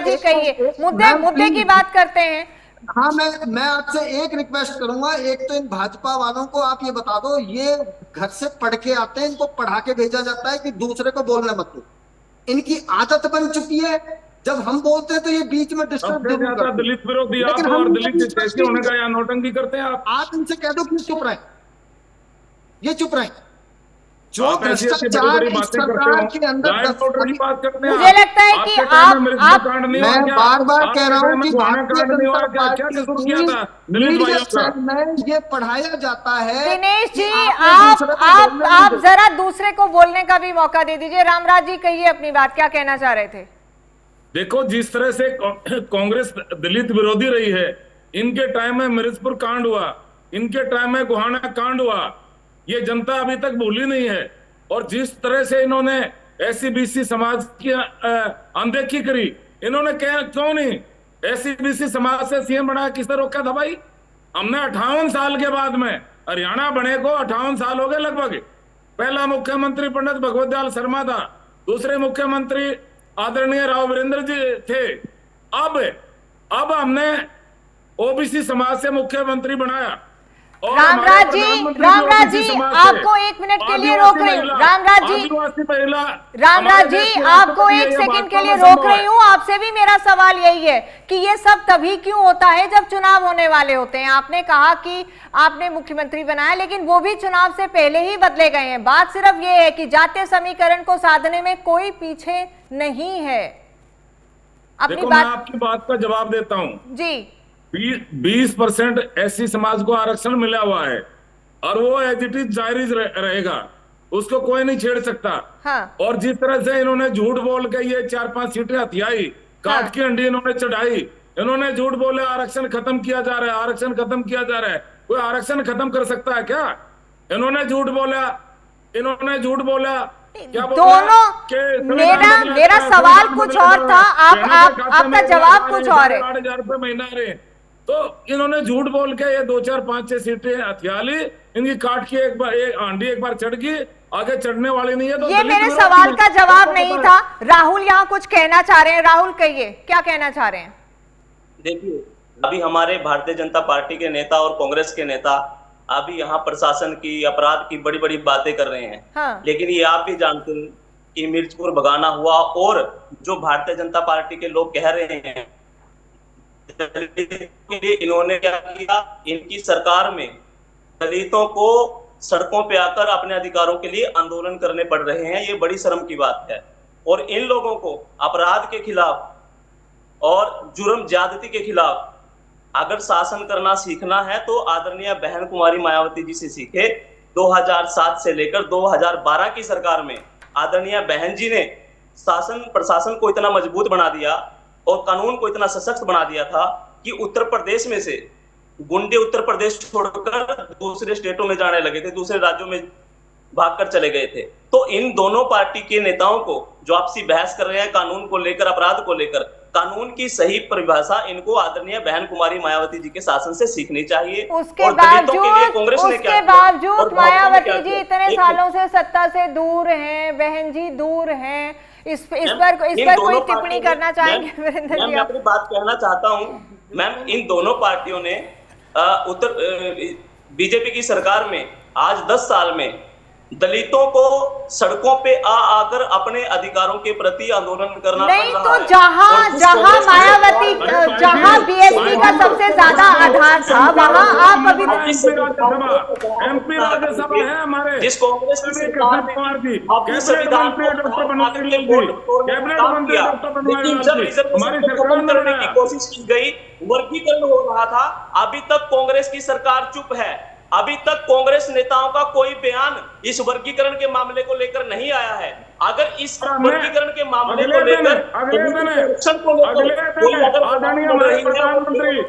जी कहिए, मुद्दे की बात करते हैं। हाँ, मैं आपसे एक रिक्वेस्ट करूंगा, एक तो इन भाजपा वालों को आप ये बता दो, ये घर से पढ़ के आते हैं, इनको पढ़ा के भेजा जाता है कि दूसरे को बोलने मत दो। इनकी आदत बन चुकी है, जब हम बोलते हैं तो ये बीच में डिस्टर्ब जरूर करते हैं। दलित विरोधी आप और दलित कैसे होने का या नौटंकी करते हैं आप इनसे कह दो कि चुप रहे, ये चुप रहे। जो भ्रष्टाचार इस सरकार के अंदर, मुझे लगता है कि मैं बार बार कह रहा हूँ कि भारतीय जनता पार्टी में ये पढ़ाया जाता है। दिनेश जी, आप जरा दूसरे को बोलने का भी मौका दे दीजिए। रामराज जी कहिए अपनी बात, क्या कहना चाह रहे थे? देखो, जिस तरह से कांग्रेस दलित विरोधी रही है, इनके टाइम में मिर्जपुर कांड हुआ, इनके टाइम में गोहाना कांड हुआ, ये जनता अभी तक भूली नहीं है। और जिस तरह से इन्होंने SC/BC समाज की अनदेखी करी, इन्होंने क्यों नहीं SC/BC समाज से CM बनाया, किसने रोका था भाई? हमने 58 साल के बाद में, हरियाणा बने को 58 साल हो गए लगभग। पहला मुख्यमंत्री पंडित भगवत दयाल शर्मा था, दूसरे मुख्यमंत्री आदरणीय राव वीरेंद्र जी थे। अब हमने OBC समाज से मुख्यमंत्री बनाया। रामराज जी आपको 1 मिनट के लिए रोक रही हूँ। रामराज जी आपको 1 सेकंड के लिए रोक रही हूँ। आपसे भी मेरा सवाल यही है कि ये सब तभी क्यों होता है जब चुनाव होने वाले होते हैं। आपने कहा कि आपने मुख्यमंत्री बनाया, लेकिन वो भी चुनाव से पहले ही बदले गए हैं। बात सिर्फ ये है कि जातीय समीकरण को साधने में कोई पीछे नहीं है। अपनी बात, मैं आपकी बात का जवाब देता हूँ जी। 20% SC समाज को आरक्षण मिला हुआ है और वो एज इट इज जारी रहेगा, उसको कोई नहीं छेड़ सकता। हाँ। और जिस तरह से इन्होंने झूठ बोल के ये 4-5 सीटें हथियाई, काट की अंडी इन्होंने चढ़ाई, इन्होंने झूठ बोले आरक्षण खत्म किया जा रहा है, आरक्षण खत्म किया जा रहा है। कोई आरक्षण खत्म कर सकता है क्या? इन्होंने झूठ बोला, क्या दोनों मेरा सवाल कुछ और था, आपका जवाब कुछ और है। 8,000 रुपए महीना रहे, तो इन्होंने झूठ बोल के ये 2, 4, 5, 6 सीटें हथिया ली, इनकी काट की एक आंधी एक बार चढ़ गई, आगे चढ़ने वाली नहीं है। तो ये मेरे सवाल का जवाब नहीं था। राहुल यहाँ कुछ कहना चाह रहे हैं। राहुल कहिए, क्या कहना चाह रहे हैं? देखिए, अभी हमारे भारतीय जनता पार्टी के नेता और कांग्रेस के नेता अभी यहाँ प्रशासन की, अपराध की बड़ी बड़ी बातें कर रहे हैं। हाँ। लेकिन ये आप भी जानते हैं कि मिर्चपुर भगाना हुआ, और जो भारतीय जनता पार्टी के लोग कह रहे हैं के लिए इन्होंने क्या किया, इनकी सरकार में दलितों को सड़कों पे आकर अपने अधिकारों के लिए आंदोलन करने पड़ रहे हैं। ये बड़ी शर्म की बात है। और इन लोगों को अपराध के खिलाफ और जुर्म ज्यादती के खिलाफ अगर शासन करना सीखना है तो आदरणीय बहन कुमारी मायावती जी से सीखे। 2007 से लेकर 2012 की सरकार में आदरणीय बहन जी ने शासन प्रशासन को इतना मजबूत बना दिया और कानून को इतना सशक्त बना दिया था कि उत्तर प्रदेश में से गुंडे उत्तर प्रदेश छोड़कर दूसरे स्टेटों में जाने लगे थे, दूसरे राज्यों में भागकर चले गए थे। तो इन दोनों पार्टी के नेताओं को जो आपसी बहस कर रहे हैं कानून को लेकर, अपराध को लेकर, कानून की सही परिभाषा इनको आदरणीय बहन कुमारी मायावती जी के शासन से सीखनी चाहिए। उसके बावजूद मायावती जी इतने सालों से सत्ता से दूर हैं, बहन जी दूर हैं, इस पर कोई टिप्पणी करना चाहेंगे वीरेंद्र जी? मैं अपनी बात कहना चाहता हूं मैम, इन दोनों पार्टियों ने बीजेपी की सरकार में आज 10 साल में दलितों को सड़कों पे आकर अपने अधिकारों के प्रति आंदोलन करना नहीं पड़ रहा है। जहां मायावती, जहां बीएसपी का सबसे ज्यादा आधार था, वहां आप अभी एमपी राज्यसभा है हमारे, जिस कांग्रेस की सरकार ने अपने संविधान को खत्म करने की कोशिश की गई, वर्गीकरण हो रहा था, अभी तक कांग्रेस की सरकार चुप है। अभी तक कांग्रेस नेताओं का कोई बयान इस वर्गीकरण के मामले को लेकर नहीं आया है। अगर इस वर्गीकरण के मामले को लेकर प्रधानमंत्री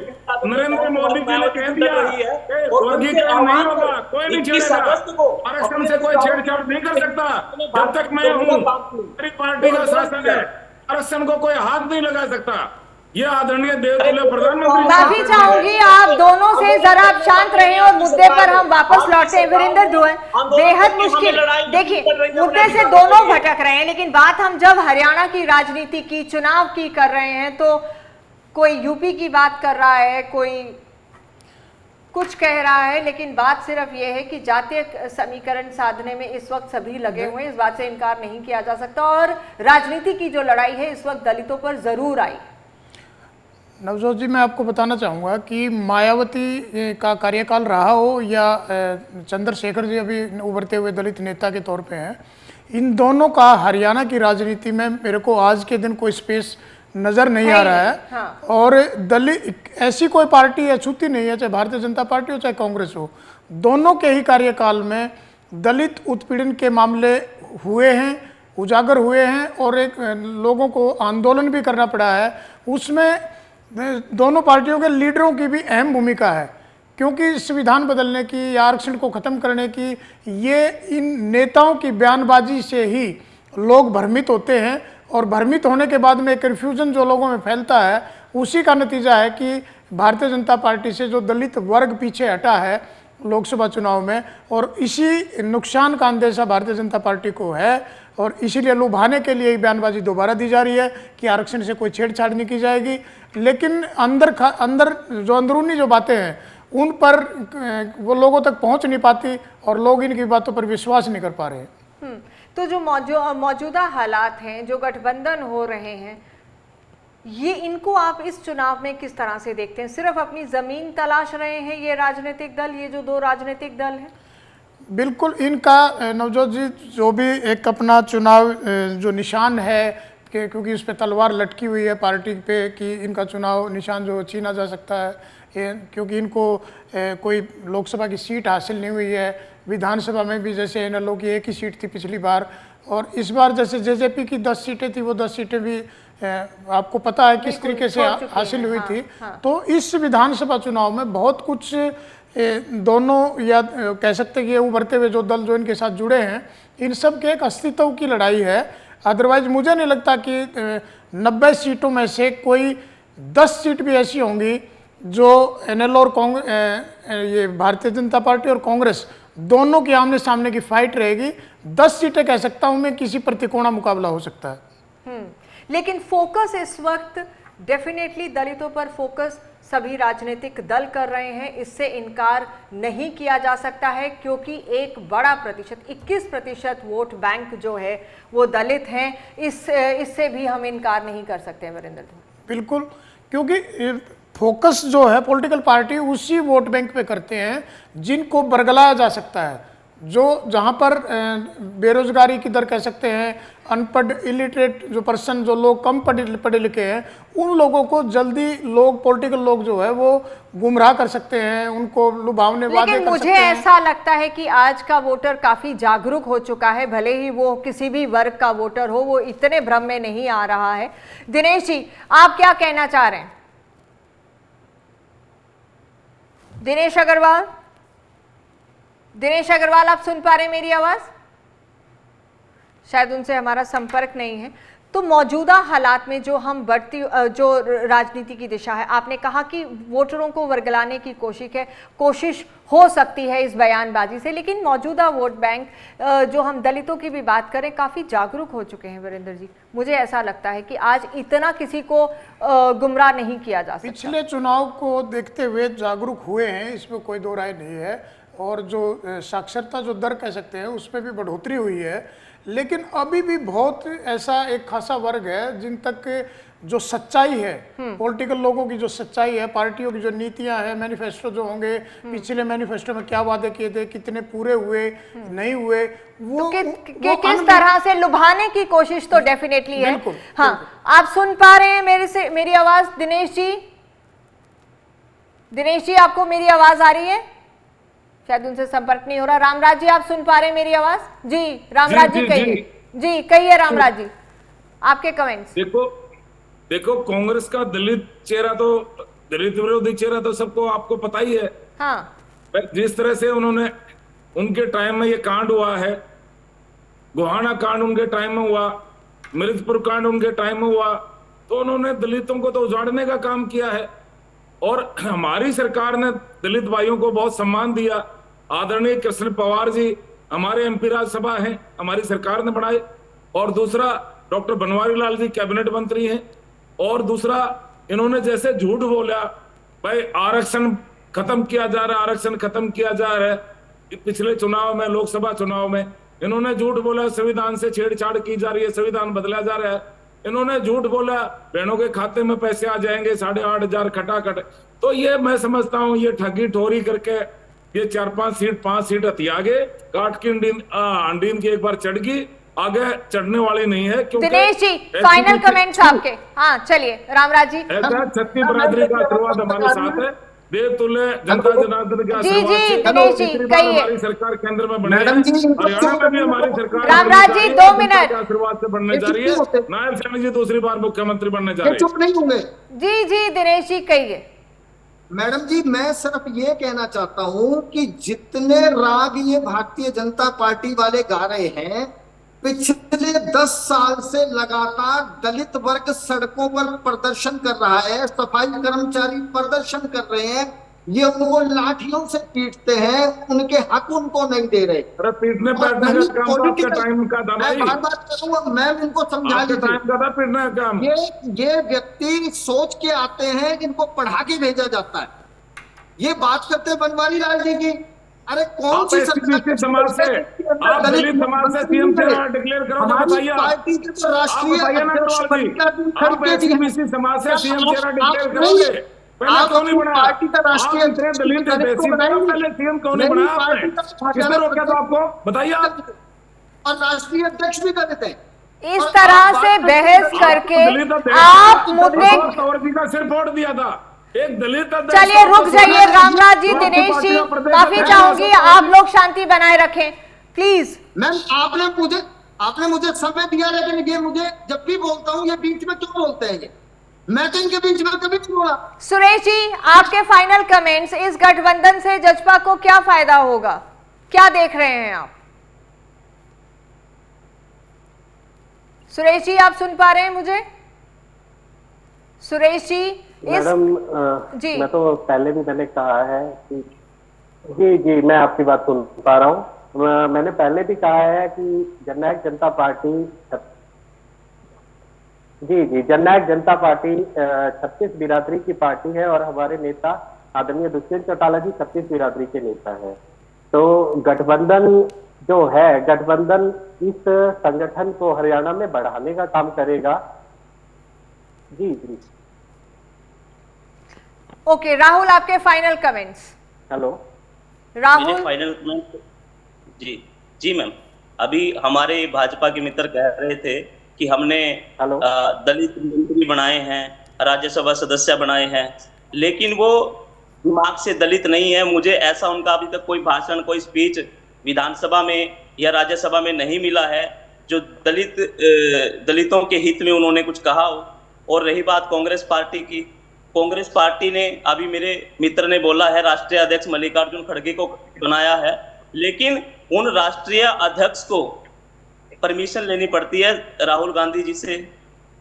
नरेंद्र मोदी जी ने कह दिया वर्गीकरण नहीं होगा, कोई नहीं छेड़ेगा, आरक्षण से कोई छेड़छाड़ नहीं कर सकता जब तक मैं हूँ, मेरी पार्टी का शासन है, आरक्षण को कोई हाथ नहीं लगा सकता। ये आदरणीय देवतुल्य प्रधानमंत्री। माफी चाहूंगी आप दोनों से, जरा आप शांत रहें और मुद्दे पर हम वापस लौटे। वीरेंद्र दुआ, बेहद मुश्किल, देखिए मुद्दे से दोनों भटक रहे हैं, लेकिन बात हम जब हरियाणा की राजनीति की, चुनाव की कर रहे हैं तो कोई यूपी की बात कर रहा है, कोई कुछ कह रहा है, लेकिन बात सिर्फ ये है कि जातीय समीकरण साधने में इस वक्त सभी लगे हुए हैं, इस बात से इनकार नहीं किया जा सकता। और राजनीति की जो लड़ाई है इस वक्त दलितों पर जरूर आई। नवजोत जी, मैं आपको बताना चाहूँगा कि मायावती का कार्यकाल रहा हो या चंद्रशेखर जी अभी उभरते हुए दलित नेता के तौर पे हैं, इन दोनों का हरियाणा की राजनीति में मेरे को आज के दिन कोई स्पेस नज़र नहीं आ रहा है। हाँ। और दलित ऐसी कोई पार्टी अछूती नहीं है, चाहे भारतीय जनता पार्टी हो चाहे कांग्रेस हो, दोनों के ही कार्यकाल में दलित उत्पीड़न के मामले हुए हैं, उजागर हुए हैं और एक लोगों को आंदोलन भी करना पड़ा है। उसमें दोनों पार्टियों के लीडरों की भी अहम भूमिका है, क्योंकि संविधान बदलने की या आरक्षण को ख़त्म करने की, ये इन नेताओं की बयानबाजी से ही लोग भ्रमित होते हैं और भ्रमित होने के बाद में कन्फ्यूजन जो लोगों में फैलता है, उसी का नतीजा है कि भारतीय जनता पार्टी से जो दलित वर्ग पीछे हटा है लोकसभा चुनाव में, और इसी नुकसान का अंदेशा भारतीय जनता पार्टी को है और इसीलिए लुभाने के लिए बयानबाजी दोबारा दी जा रही है कि आरक्षण से कोई छेड़छाड़ नहीं की जाएगी। लेकिन अंदर जो अंदरूनी जो बातें हैं उन पर वो लोगों तक पहुंच नहीं पाती और लोग इनकी बातों पर विश्वास नहीं कर पा रहे हैं। तो जो मौजूदा हालात हैं, जो गठबंधन हो रहे हैं, ये इनको आप इस चुनाव में किस तरह से देखते हैं? सिर्फ अपनी जमीन तलाश रहे हैं ये राजनीतिक दल, ये जो दो राजनीतिक दल हैं? बिल्कुल, इनका नवजोत जी जो भी एक अपना चुनाव जो निशान है, क्योंकि उस पर तलवार लटकी हुई है पार्टी पे कि इनका चुनाव निशान जो छीना जा सकता है, क्योंकि इनको कोई लोकसभा की सीट हासिल नहीं हुई है। विधानसभा में भी जैसे इनेलो की एक ही सीट थी पिछली बार, और इस बार जैसे जेजेपी की 10 सीटें थी, वो 10 सीटें भी आपको पता है किस तरीके से हासिल हुई थी। तो इस विधानसभा चुनाव में बहुत कुछ दोनों, या कह सकते कि ये उभरते हुए जो दल जो इनके साथ जुड़े हैं, इन सब के एक अस्तित्व की लड़ाई है। अदरवाइज मुझे नहीं लगता कि 90 सीटों में से कोई 10 सीट भी ऐसी होंगी जो एनएल और ये भारतीय जनता पार्टी और कांग्रेस दोनों के आमने सामने की फाइट रहेगी। 10 सीटें कह सकता हूं मैं, किसी प्रतिकोणा मुकाबला हो सकता है। लेकिन फोकस इस वक्त डेफिनेटली दलितों पर फोकस सभी राजनीतिक दल कर रहे हैं, इससे इनकार नहीं किया जा सकता है, क्योंकि एक बड़ा प्रतिशत 21% वोट बैंक जो है वो दलित हैं। इससे भी हम इनकार नहीं कर सकते वीरेंद्र जी। बिल्कुल, क्योंकि फोकस जो है पॉलिटिकल पार्टी उसी वोट बैंक पे करते हैं जिनको बरगलाया जा सकता है, जो जहां पर बेरोजगारी की दर कह सकते हैं, अनपढ़ इलिटरेट जो पर्सन, जो लोग कम पढ़े लिखे हैं, उन लोगों को जल्दी लोग पॉलिटिकल लोग जो है वो गुमराह कर सकते हैं, उनको लुभावने वादे कर सकते हैं। मुझे ऐसा लगता है कि आज का वोटर काफी जागरूक हो चुका है, भले ही वो किसी भी वर्ग का वोटर हो, वो इतने भ्रम में नहीं आ रहा है। दिनेश जी, आप क्या कहना चाह रहे हैं? दिनेश अग्रवाल, आप सुन पा रहे हैं मेरी आवाज? शायद उनसे हमारा संपर्क नहीं है। तो मौजूदा हालात में जो हम बढ़ती जो राजनीति की दिशा है, आपने कहा कि वोटरों को वर्गलाने की कोशिश हो सकती है इस बयानबाजी से, लेकिन मौजूदा वोट बैंक जो हम दलितों की भी बात करें काफी जागरूक हो चुके हैं वीरेंद्र जी। मुझे ऐसा लगता है कि आज इतना किसी को गुमराह नहीं किया जा सकता। पिछले चुनाव को देखते हुए जागरूक हुए हैं, इसमें कोई दो राय नहीं है, और जो साक्षरता जो दर कह सकते हैं उसमें भी बढ़ोतरी हुई है, लेकिन अभी भी बहुत ऐसा एक खासा वर्ग है जिन तक जो सच्चाई है, पॉलिटिकल लोगों की जो सच्चाई है, पार्टियों की जो नीतियां हैं, मैनिफेस्टो जो होंगे, पिछले मैनिफेस्टो में क्या वादे किए थे, कितने पूरे हुए नहीं हुए, वो तो किस तरह से लुभाने की कोशिश तो डेफिनेटली है। हाँ, आप सुन पा रहे हैं मेरी आवाज? दिनेश जी, आपको मेरी आवाज आ रही है? शायद उनसे संपर्क नहीं हो रहा। रामराज जी, आप सुन पा रहे हैं मेरी आवाज? जी रामराज जी कहिए। जी कहिए रामराज जी, आपके कमेंट्स। देखो कांग्रेस का दलित चेहरा तो, दलित विरोधी चेहरा तो सबको आपको पता ही है। हाँ, जिस तरह से उन्होंने उनके टाइम में ये कांड हुआ है, गोहाना कांड उनके टाइम में हुआ, मिर्जपुर कांड उनके टाइम में हुआ, तो उन्होंने दलितों को तो उजाड़ने का काम किया है। और हमारी सरकार ने दलित भाइयों को बहुत सम्मान दिया। आदरणीय कृष्ण पवार जी हमारे एमपी राज्यसभा हैं, हमारी सरकार ने बनाए। और दूसरा, डॉक्टर बनवारी लाल जी कैबिनेट मंत्री हैं। और दूसरा, इन्होंने जैसे झूठ बोला भाई आरक्षण खत्म किया जा रहा है, आरक्षण खत्म किया जा रहा है, पिछले चुनाव में, लोकसभा चुनाव में इन्होंने झूठ बोला, संविधान से छेड़छाड़ की जा रही है, संविधान बदला जा रहा है। इन्होंने झूठ बोला बहनों के खाते में पैसे आ जाएंगे 8,500 खटाखट। तो ये मैं समझता हूं ये ठगी ठोरी करके ये 4-5 सीट हथिया गए, काट की अंडीन की एक बार चढ़ गई, आगे चढ़ने वाली नहीं है। क्योंकि दिनेश जी, फाइनल कमेंट्स आपके। हाँ चलिए रामराज जी। ऐसा छत्ती बरादरी का आशीर्वाद हमारे साथ है, देवतुल्य जनता जनार्दन के आशीर्वाद से दिनेश जी कहिए। हमारी सरकार केंद्र में बनी है, हरियाणा में भी हमारी सरकार रामराज जी 2 मिनट आशीर्वाद से बनने जा रही है। नायब सैनी जी दूसरी बार मुख्यमंत्री बनने जा रहे हैं। चुप नहीं होंगे। जी दिनेश जी कहिए। मैडम जी, मैं सिर्फ ये कहना चाहता हूं कि जितने राग ये भारतीय जनता पार्टी वाले गा रहे हैं, पिछले 10 साल से लगातार दलित वर्ग सड़कों पर प्रदर्शन कर रहा है, सफाई कर्मचारी प्रदर्शन कर रहे हैं, ये उनको लाठियों से पीटते हैं, उनके हक उनको नहीं दे रहे। अरे पीटने बैठने का काम तो आपका टाइम का था भाई। मैं बार करूंगा, मैं इनको समझा दीजिए। टाइम का था पीटने का काम। ये व्यक्ति सोच के आते हैं, इनको पढ़ा के भेजा जाता है। ये बात करते हैं बनवारी लाल जी की। अरे कौन सी समाज से, आप दलित समाज से सीएम चेहरा डिक्लेयर करो तो बताइए। पार्टी के तो राष्ट्रीय समाज से सीएम चेहरा डिक्लेयर करोगे? पहले क्यों नहीं बना? पार्टी का राष्ट्रीय दलित पहले सीएम क्यों नहीं बना आपने? किसने रोका था आपको? बताइए आप। और राष्ट्रीय अध्यक्ष भी दलित है। इस तरह से बहस करके आप मुद्दे का सिर फोड़ दिया था एक दलित। चलिए रुक जाइए रामराज जी, दिनेश जी, माफी चाहूंगी, आप लोग शांति बनाए रखें प्लीज। मैम आपने मुझे समय दिया, लेकिन ये मुझे जब भी बोलता हूँ ये बीच में क्यों बोलते हैं? ये मैं तो इनके बीच में कभी नहीं बोला। सुरेश जी, आपके फाइनल कमेंट्स, इस गठबंधन से जजपा को क्या फायदा होगा, क्या देख रहे हैं आप? सुरेश जी, आप सुन पा रहे हैं मुझे? सुरेश जी मैडम जी, मैं तो पहले भी मैंने कहा है कि जी मैं आपकी बात सुन पा रहा हूँ। मैंने पहले भी कहा है कि जननायक जनता पार्टी जी जी, जननायक जनता पार्टी 36 बिरादरी की पार्टी है और हमारे नेता आदरणीय दुष्यंत चौटाला जी 36 बिरादरी के नेता हैं। तो गठबंधन जो है, गठबंधन इस संगठन को हरियाणा में बढ़ाने का काम करेगा। जी जी। ओके राहुल, आपके final comments. Hello Rahul. Final comment. जी जी मैम, अभी हमारे भाजपा के मित्र कह रहे थे कि हमने दलित मंत्री बनाए हैं, राज्यसभा सदस्य बनाए हैं, लेकिन वो दिमाग से दलित नहीं है। मुझे ऐसा उनका अभी तक कोई भाषण, कोई स्पीच विधानसभा में या राज्यसभा में नहीं मिला है जो दलितों के हित में उन्होंने कुछ कहा हो। और रही बात कांग्रेस पार्टी की, कांग्रेस पार्टी ने, अभी मेरे मित्र ने बोला है, राष्ट्रीय अध्यक्ष मल्लिकार्जुन खड़गे को बनाया है, लेकिन उन राष्ट्रीय अध्यक्ष को परमिशन लेनी पड़ती है राहुल गांधी जी से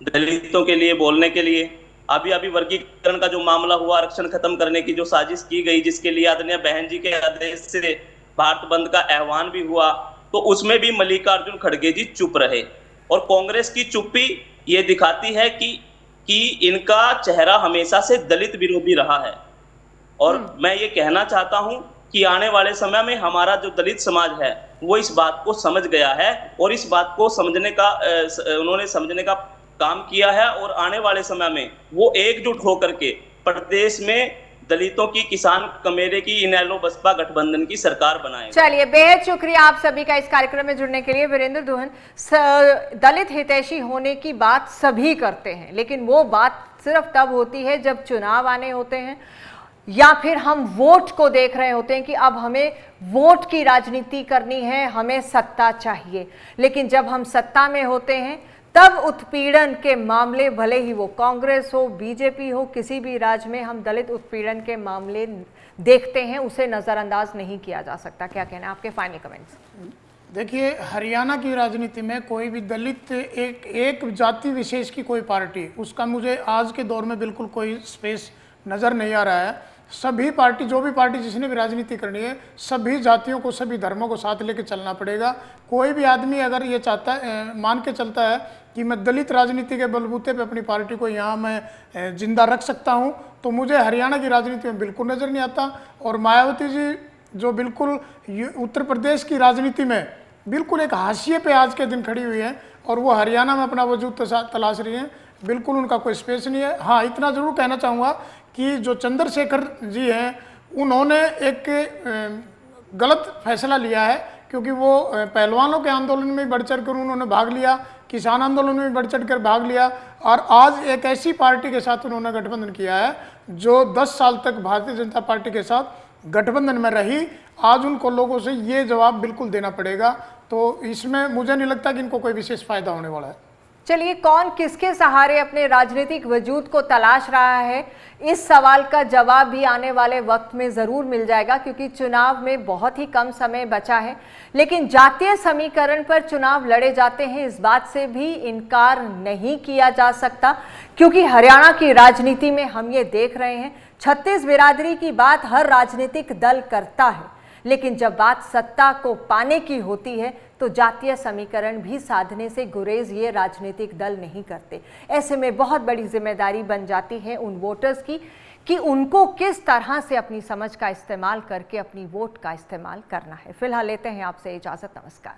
दलितों के लिए बोलने के लिए। अभी वर्गीकरण का जो मामला हुआ, आरक्षण खत्म करने की जो साजिश की गई, जिसके लिए आदरणीय बहन जी के आदेश से भारत बंद का आह्वान भी हुआ, तो उसमें भी मल्लिकार्जुन खड़गे जी चुप रहे। और कांग्रेस की चुप्पी ये दिखाती है कि इनका चेहरा हमेशा से दलित विरोधी रहा है। और मैं ये कहना चाहता हूं कि आने वाले समय में हमारा जो दलित समाज है वो इस बात को समझ गया है और इस बात को समझने का उन्होंने समझने का काम किया है, और आने वाले समय में वो एकजुट होकर के प्रदेश में दलितों की, किसान कमेरे की, इनेलो बसपा गठबंधन की सरकार बनाए। चलिए, बेहद शुक्रिया आप सभी का इस कार्यक्रम में जुड़ने के लिए। वीरेंद्र दुहन, दलित हितैषी होने की बात सभी करते हैं, लेकिन वो बात सिर्फ तब होती है जब चुनाव आने होते हैं या फिर हम वोट को देख रहे होते हैं कि अब हमें वोट की राजनीति करनी है, हमें सत्ता चाहिए। लेकिन जब हम सत्ता में होते हैं तब उत्पीड़न के मामले, भले ही वो कांग्रेस हो, बीजेपी हो, किसी भी राज्य में हम दलित उत्पीड़न के मामले देखते हैं, उसे नजरअंदाज नहीं किया जा सकता। क्या कहना है आपके फाइनल कमेंट्स? देखिए, हरियाणा की राजनीति में कोई भी दलित एक जाति विशेष की कोई पार्टी, उसका मुझे आज के दौर में बिल्कुल कोई स्पेस नज़र नहीं आ रहा है। सभी पार्टी, जो भी पार्टी जिसने भी राजनीति करनी है, सभी जातियों को, सभी धर्मों को साथ लेके चलना पड़ेगा। कोई भी आदमी अगर ये चाहता है, मान के चलता है कि मैं दलित राजनीति के बलबूते पे अपनी पार्टी को यहाँ मैं जिंदा रख सकता हूँ, तो मुझे हरियाणा की राजनीति में बिल्कुल नज़र नहीं आता। और मायावती जी जो बिल्कुल उत्तर प्रदेश की राजनीति में बिल्कुल एक हाशिए पे आज के दिन खड़ी हुई है और वो हरियाणा में अपना वजूद तलाश रही हैं, बिल्कुल उनका कोई स्पेस नहीं है। हाँ, इतना जरूर कहना चाहूँगा कि जो चंद्रशेखर जी हैं, उन्होंने एक गलत फैसला लिया है, क्योंकि वो पहलवानों के आंदोलन में बढ़ चढ़ कर उन्होंने भाग लिया, किसान आंदोलन में बढ़ चढ़ कर भाग लिया, और आज एक ऐसी पार्टी के साथ उन्होंने गठबंधन किया है जो 10 साल तक भारतीय जनता पार्टी के साथ गठबंधन में रही। आज उनको लोगों से ये जवाब बिल्कुल देना पड़ेगा, तो इसमें मुझे नहीं लगता कि इनको कोई विशेष फायदा होने वाला है। चलिए, कौन किसके सहारे अपने राजनीतिक वजूद को तलाश रहा है, इस सवाल का जवाब भी आने वाले वक्त में जरूर मिल जाएगा, क्योंकि चुनाव में बहुत ही कम समय बचा है। लेकिन जातीय समीकरण पर चुनाव लड़े जाते हैं, इस बात से भी इनकार नहीं किया जा सकता, क्योंकि हरियाणा की राजनीति में हम ये देख रहे हैं 36 बिरादरी की बात हर राजनीतिक दल करता है, लेकिन जब बात सत्ता को पाने की होती है तो जातीय समीकरण भी साधने से गुरेज ये राजनीतिक दल नहीं करते। ऐसे में बहुत बड़ी जिम्मेदारी बन जाती है उन वोटर्स की कि उनको किस तरह से अपनी समझ का इस्तेमाल करके अपनी वोट का इस्तेमाल करना है। फिलहाल लेते हैं आपसे इजाजत, नमस्कार।